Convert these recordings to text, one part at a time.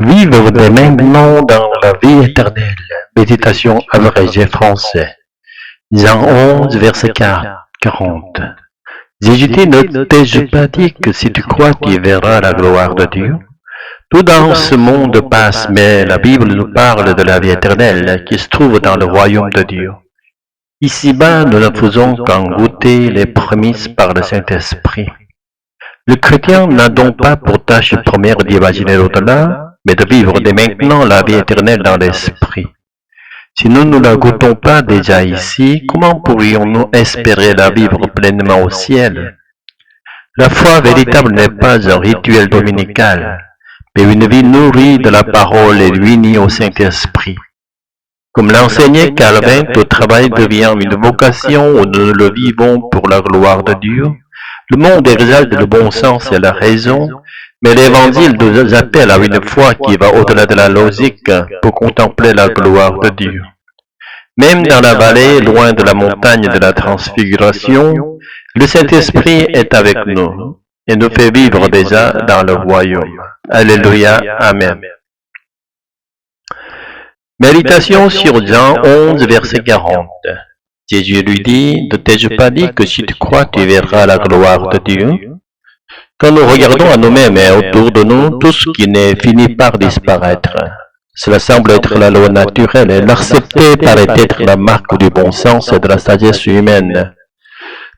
Vivre dès maintenant dans la vie éternelle. Méditation abrégée français. Jean 11, verset 40. Jésus dit, ne t'ai-je pas dit que si tu crois, tu verras la gloire de Dieu? Tout dans ce monde passe, mais la Bible nous parle de la vie éternelle qui se trouve dans le royaume de Dieu. Ici-bas, nous ne faisons qu'en goûter les prémices par le Saint-Esprit. Le chrétien n'a donc pas pour tâche première d'imaginer l'au-delà, mais de vivre dès maintenant la vie éternelle dans l'esprit. Si nous ne la goûtons pas déjà ici, comment pourrions-nous espérer la vivre pleinement au ciel? La foi véritable n'est pas un rituel dominical, mais une vie nourrie de la parole et unie au Saint-Esprit. Comme l'enseignait Calvin, tout travail devient une vocation où nous le vivons pour la gloire de Dieu. Le monde exalte le bon sens et la raison, mais l'Évangile nous appelle à une foi qui va au-delà de la logique pour contempler la gloire de Dieu. Même dans la vallée, loin de la montagne de la transfiguration, le Saint-Esprit est avec nous et nous fait vivre déjà dans le royaume. Alléluia, Amen. Méditation sur Jean 11, verset 40. Jésus lui dit, ne t'ai-je pas dit que si tu crois, tu verras la gloire de Dieu? Quand nous regardons à nous-mêmes et autour de nous, tout ce qui n'est fini par disparaître. Cela semble être la loi naturelle et l'accepter paraît être la marque du bon sens et de la sagesse humaine.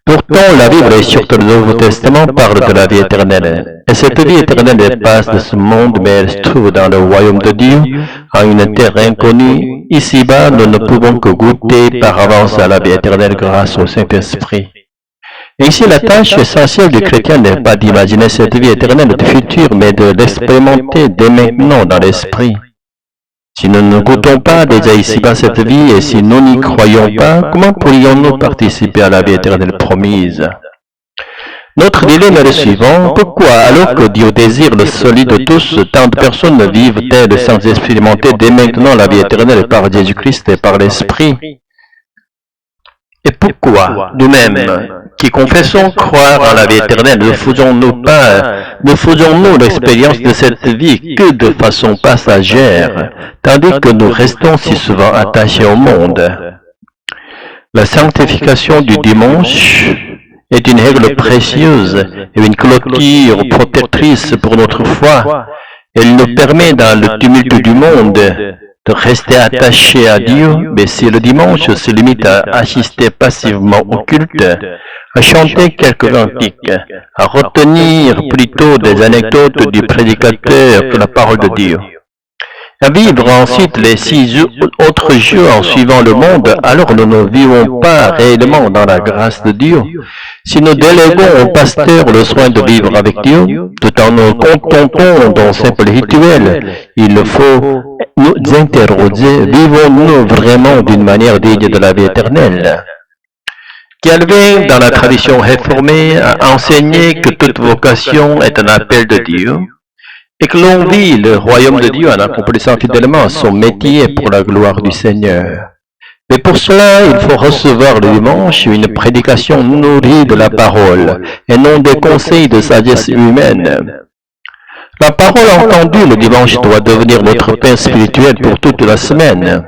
Pourtant, la Bible et surtout le Nouveau Testament parle de la vie éternelle. Et cette vie éternelle dépasse de ce monde, mais elle se trouve dans le royaume de Dieu, en une terre inconnue. Ici-bas, nous ne pouvons que goûter par avance à la vie éternelle grâce au Saint-Esprit. Et ici, la tâche essentielle du chrétien n'est pas d'imaginer cette vie éternelle du futur, mais de l'expérimenter dès maintenant dans l'esprit. Si nous ne goûtons pas déjà ici-bas cette vie, et si nous n'y croyons pas, comment pourrions-nous participer à la vie éternelle promise? Notre dilemme est le suivant. Pourquoi, alors que Dieu désire le solide de tous, tant de personnes vivent-elles sans expérimenter dès maintenant la vie éternelle par Jésus-Christ et par l'Esprit? Et pourquoi, nous-mêmes, qui confessons croire en la vie éternelle, ne faisons-nous l'expérience de cette vie que de façon passagère, tandis que nous restons si souvent attachés au monde? La sanctification du dimanche est une règle précieuse et une clôture protectrice pour notre foi. Elle nous permet, dans le tumulte du monde, de rester attaché à Dieu, mais si le dimanche se limite à assister passivement au culte, à chanter quelques cantiques, à retenir plutôt des anecdotes du prédicateur que la parole de Dieu, à vivre ensuite les 6 autres jours en suivant le monde, alors nous ne vivons pas réellement dans la grâce de Dieu. Si nous déléguons au pasteur le soin de vivre avec Dieu, tout en nous contentons d'un simple rituel, il faut nous interroger, vivons-nous vraiment d'une manière digne de la vie éternelle? Calvin, dans la tradition réformée, a enseigné que toute vocation est un appel de Dieu, et que l'on vit le royaume de Dieu en accomplissant fidèlement son métier pour la gloire du Seigneur. Mais pour cela, il faut recevoir le dimanche une prédication nourrie de la parole, et non des conseils de sagesse humaine. La parole entendue le dimanche doit devenir notre pain spirituel pour toute la semaine.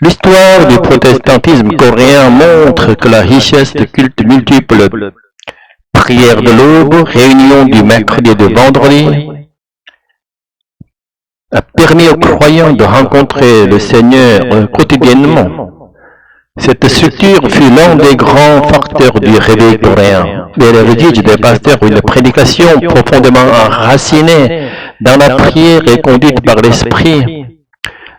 L'histoire du protestantisme coréen montre que la richesse de cultes multiples, prières de l'aube, réunions du mercredi et du vendredi, a permis aux croyants de rencontrer le Seigneur quotidiennement. Cette structure fut l'un des grands facteurs du réveil coréen. Elle rédige des pasteurs une prédication profondément enracinée dans la prière et conduite par l'Esprit.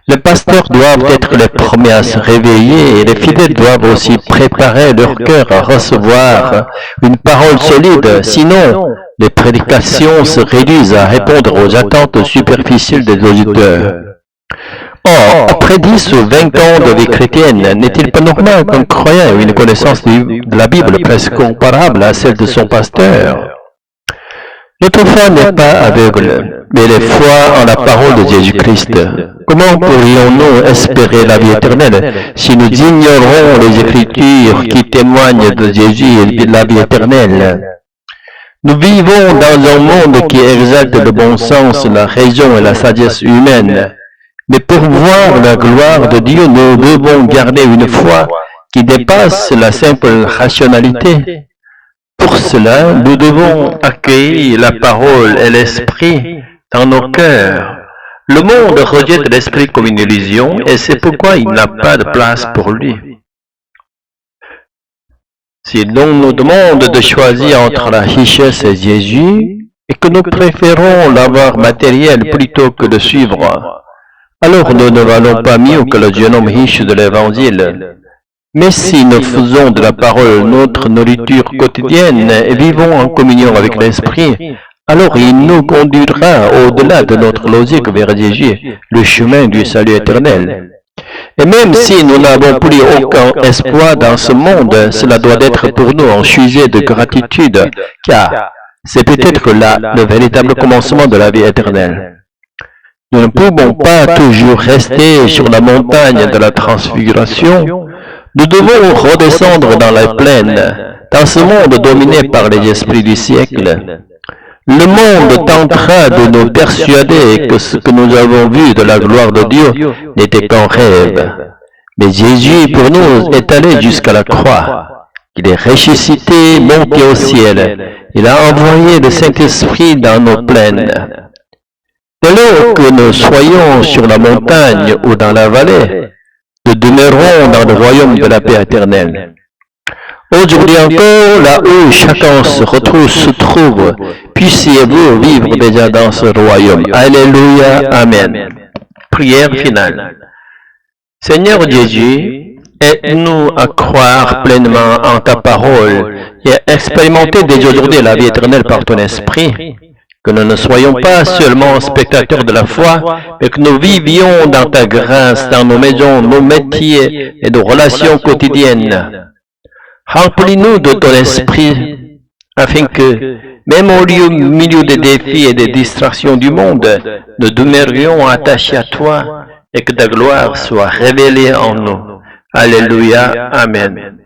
Les pasteurs doivent être les premiers à se réveiller et les fidèles doivent aussi préparer leur cœur à recevoir une parole solide, sinon les prédications se réduisent à répondre aux attentes superficielles des auditeurs. Or, après 10 ou 20 ans de vie chrétienne, n'est-il pas normal qu'un croyant ait une connaissance de la Bible presque comparable à celle de son pasteur? Notre foi n'est pas aveugle, mais elle est foi en la parole de Jésus-Christ. Comment pourrions-nous espérer la vie éternelle si nous ignorons les Écritures qui témoignent de Jésus et de la vie éternelle? Nous vivons dans un monde qui exalte le bon sens, la raison et la sagesse humaine. Mais pour voir la gloire de Dieu, nous devons garder une foi qui dépasse la simple rationalité. Pour cela, nous devons accueillir la parole et l'esprit dans nos cœurs. Le monde rejette l'esprit comme une illusion et c'est pourquoi il n'a pas de place pour lui. Si l'on nous demande de choisir entre la richesse et Jésus, et que nous préférons l'avoir matériel plutôt que de suivre, alors nous ne valons pas mieux que le jeune homme riche de l'Évangile. Mais si nous faisons de la parole notre nourriture quotidienne et vivons en communion avec l'Esprit, alors il nous conduira au-delà de notre logique vers Jésus, le chemin du salut éternel. Et même si nous n'avons plus aucun espoir dans ce monde, cela doit être pour nous un sujet de gratitude, car c'est peut-être là le véritable commencement de la vie éternelle. Nous ne pouvons pas toujours rester sur la montagne de la transfiguration. Nous devons redescendre dans la plaine, dans ce monde dominé par les esprits du siècle. Le monde tentera de nous persuader que ce que nous avons vu de la gloire de Dieu n'était qu'un rêve. Mais Jésus, pour nous, est allé jusqu'à la croix. Il est ressuscité, monté au ciel. Il a envoyé le Saint-Esprit dans nos plaines. Dès lors que nous soyons sur la montagne ou dans la vallée, nous demeurons dans le royaume de la paix éternelle. Aujourd'hui encore, là où chacun se trouve, puissiez-vous vivre déjà dans ce royaume. Alléluia, Amen. Prière finale. Seigneur Jésus, aide-nous à croire pleinement en ta parole et à expérimenter dès aujourd'hui la vie éternelle par ton esprit. Que nous ne soyons pas seulement spectateurs de la foi, mais que nous vivions dans ta grâce, dans nos maisons, nos métiers et nos relations quotidiennes. Remplis-nous de ton esprit, afin que, même au milieu des défis et des distractions du monde, nous demeurions attachés à toi et que ta gloire soit révélée en nous. Alléluia, Amen.